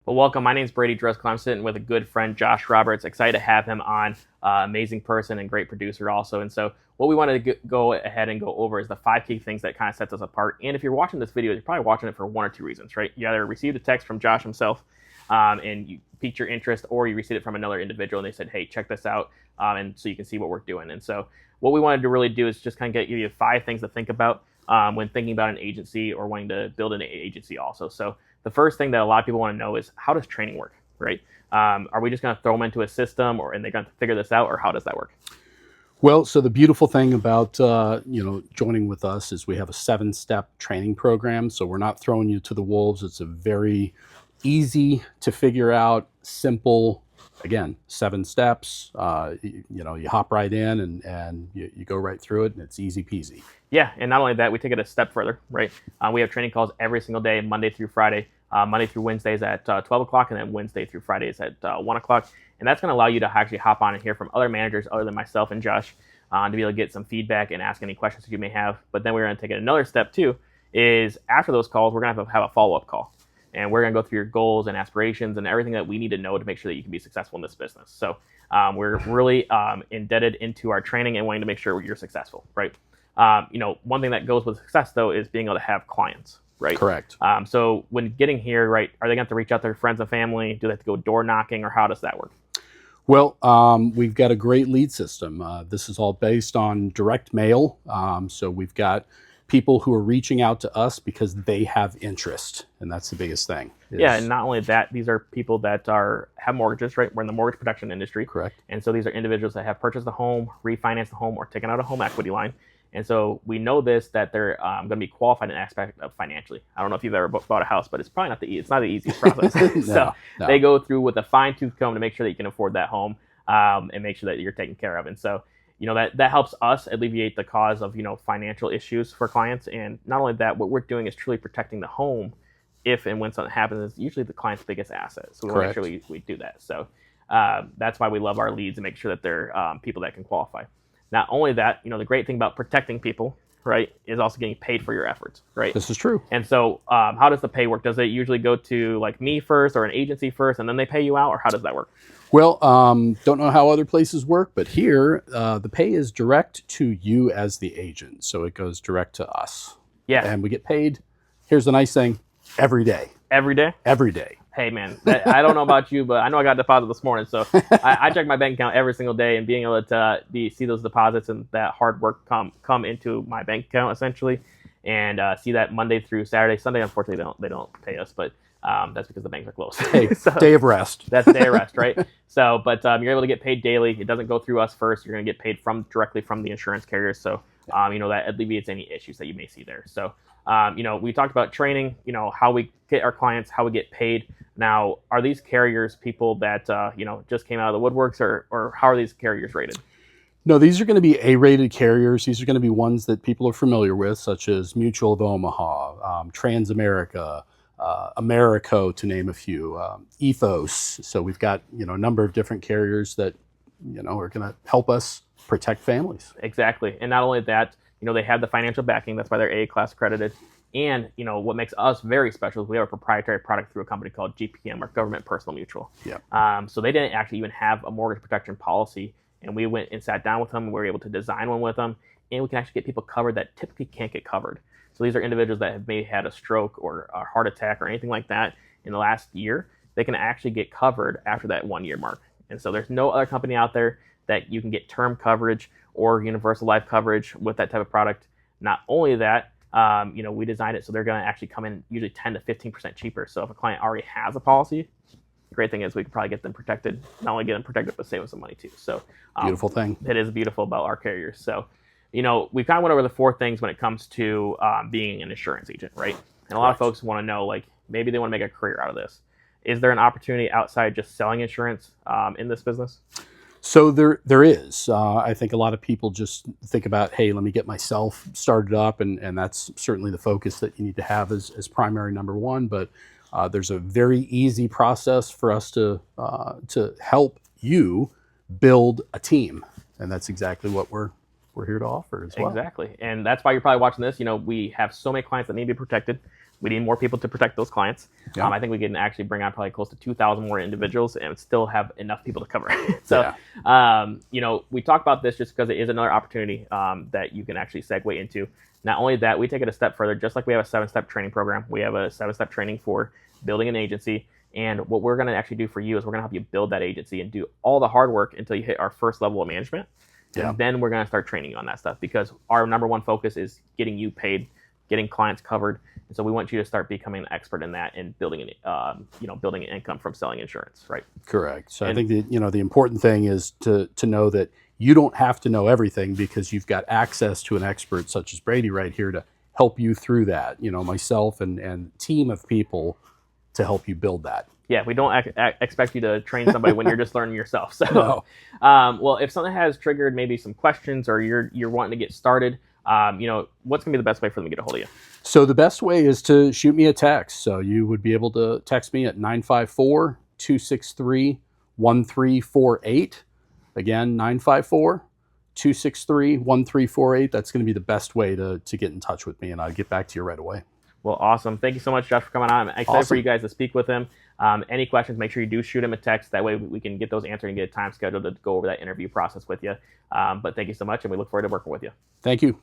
Well, welcome. My name is Brady Driscoll. I'm sitting with a good friend, Josh Roberts. Excited to have him on. Amazing person and great producer also. And so what we wanted to go ahead and go over is the 5 key things that kind of sets us apart. And if you're watching this video, you're probably watching it for 1 or 2 reasons, right? You either received a text from Josh himself and you piqued your interest, or you received it from another individual and they said, hey, check this out. And so you can see what we're doing. And so what we wanted to really do is just kind of give you 5 things to think about when thinking about an agency or wanting to build an agency also. So the first thing that a lot of people want to know is, how does training work, right? Are we just going to throw them into a system, and they're going to figure this out, or how does that work? Well, so the beautiful thing about joining with us is we have a 7-step training program. So we're not throwing you to the wolves. It's a very easy to figure out, simple. Again, 7 steps. You hop right in and you go right through it, and it's easy peasy. Yeah, and not only that, we take it a step further, right? We have training calls every single day, Monday through Friday. Monday through Wednesdays at 12 o'clock, and then Wednesday through Fridays at 1 o'clock. And that's going to allow you to actually hop on and hear from other managers other than myself and Josh to be able to get some feedback and ask any questions that you may have. But then we're going to take it another step too, is after those calls, we're going to have a follow-up call. And we're going to go through your goals and aspirations and everything that we need to know to make sure that you can be successful in this business. So we're really indebted into our training and wanting to make sure you're successful, right? One thing that goes with success, though, is being able to have clients. Right. Correct. So when getting here, right, are they going to have to reach out to their friends and family? Do they have to go door knocking, or how does that work? Well, we've got a great lead system. This is all based on direct mail. So we've got people who are reaching out to us because they have interest, and that's the biggest thing. Yeah, and not only that, these are people that have mortgages, right? We're in the mortgage protection industry. Correct. And so these are individuals that have purchased a home, refinanced the home, or taken out a home equity line. And so we know that they're going to be qualified in aspect of financially. I don't know if you've ever bought a house, but it's probably not it's not the easiest process. No. They go through with a fine-tooth comb to make sure that you can afford that home and make sure that you're taken care of. And so, that helps us alleviate the cause of, financial issues for clients. And not only that, what we're doing is truly protecting the home if and when something happens. Is usually the client's biggest asset. So we want to make sure we do that. So that's why we love our leads and make sure that they're people that can qualify. Not only that, the great thing about protecting people, right, is also getting paid for your efforts, right? This is true. And so how does the pay work? Does it usually go to like me first or an agency first, and then they pay you out, or how does that work? Well, don't know how other places work, but here the pay is direct to you as the agent. So it goes direct to us. Yeah. And we get paid, here's the nice thing, every day. Every day? Every day. Hey, man, I don't know about you, but I know I got a deposit this morning. So I check my bank account every single day, and being able to see those deposits and that hard work come into my bank account, essentially, and see that Monday through Saturday. Sunday, unfortunately, they don't pay us, but that's because the banks are closed. Hey, so, day of rest. That's day of rest, right? So, but you're able to get paid daily. It doesn't go through us first. You're going to get paid directly from the insurance carriers. So, that alleviates any issues that you may see there. So, we talked about training, how we get our clients, how we get paid. Now, are these carriers people that, just came out of the woodworks, or how are these carriers rated? No, these are going to be A-rated carriers. These are going to be ones that people are familiar with, such as Mutual of Omaha, Transamerica, Americo, to name a few, Ethos. So we've got, a number of different carriers that, are going to help us protect families. Exactly. And not only that, they have the financial backing. That's why they're A-class accredited. And, what makes us very special is we have a proprietary product through a company called GPM, or Government Personal Mutual. Yeah. So they didn't actually even have a mortgage protection policy. And we went and sat down with them. We were able to design one with them. And we can actually get people covered that typically can't get covered. So these are individuals that have maybe had a stroke or a heart attack or anything like that in the last year. They can actually get covered after that 1-year mark. And so there's no other company out there that you can get term coverage or universal life coverage with that type of product. Not only that, we designed it so they're going to actually come in usually 10 to 15% cheaper. So if a client already has a policy, the great thing is we can probably get them protected, not only get them protected, but save them some money too. So beautiful thing. It is beautiful about our carriers. So, we kind of went over the 4 things when it comes to being an insurance agent, right? And a lot of folks want to know, like, maybe they want to make a career out of this. Is there an opportunity outside just selling insurance in this business? So there is. I think a lot of people just think about, hey, let me get myself started up, and that's certainly the focus that you need to have as primary number one. But there's a very easy process for us to help you build a team, and that's exactly what we're here to offer as well. Exactly, and that's why you're probably watching this. We have so many clients that need to be protected. We need more people to protect those clients. Yeah. I think we can actually bring on probably close to 2,000 more individuals and still have enough people to cover. So, we talk about this just because it is another opportunity that you can actually segue into. Not only that, we take it a step further. Just like we have a 7-step training program, we have a 7-step training for building an agency. And what we're going to actually do for you is we're going to help you build that agency and do all the hard work until you hit our first level of management. And then we're going to start training you on that stuff, because our number one focus is getting you paid, getting clients covered. And so we want you to start becoming an expert in that and building an income from selling insurance, right? Correct. So I think the important thing is to know that you don't have to know everything, because you've got access to an expert such as Brady right here to help you through that. Myself and a team of people to help you build that. Yeah, we don't expect you to train somebody when you're just learning yourself. So, No. Well, if something has triggered maybe some questions, or you're wanting to get started, what's gonna be the best way for them to get a hold of you? So the best way is to shoot me a text. So you would be able to text me at 954-263-1348. Again, 954-263-1348. That's going to be the best way to get in touch with me, and I'll get back to you right away. Well, awesome. Thank you so much, Josh, for coming on. I'm excited for you guys to speak with him. Any questions, make sure you do shoot him a text. That way we can get those answered and get a time scheduled to go over that interview process with you. But thank you so much, and we look forward to working with you. Thank you.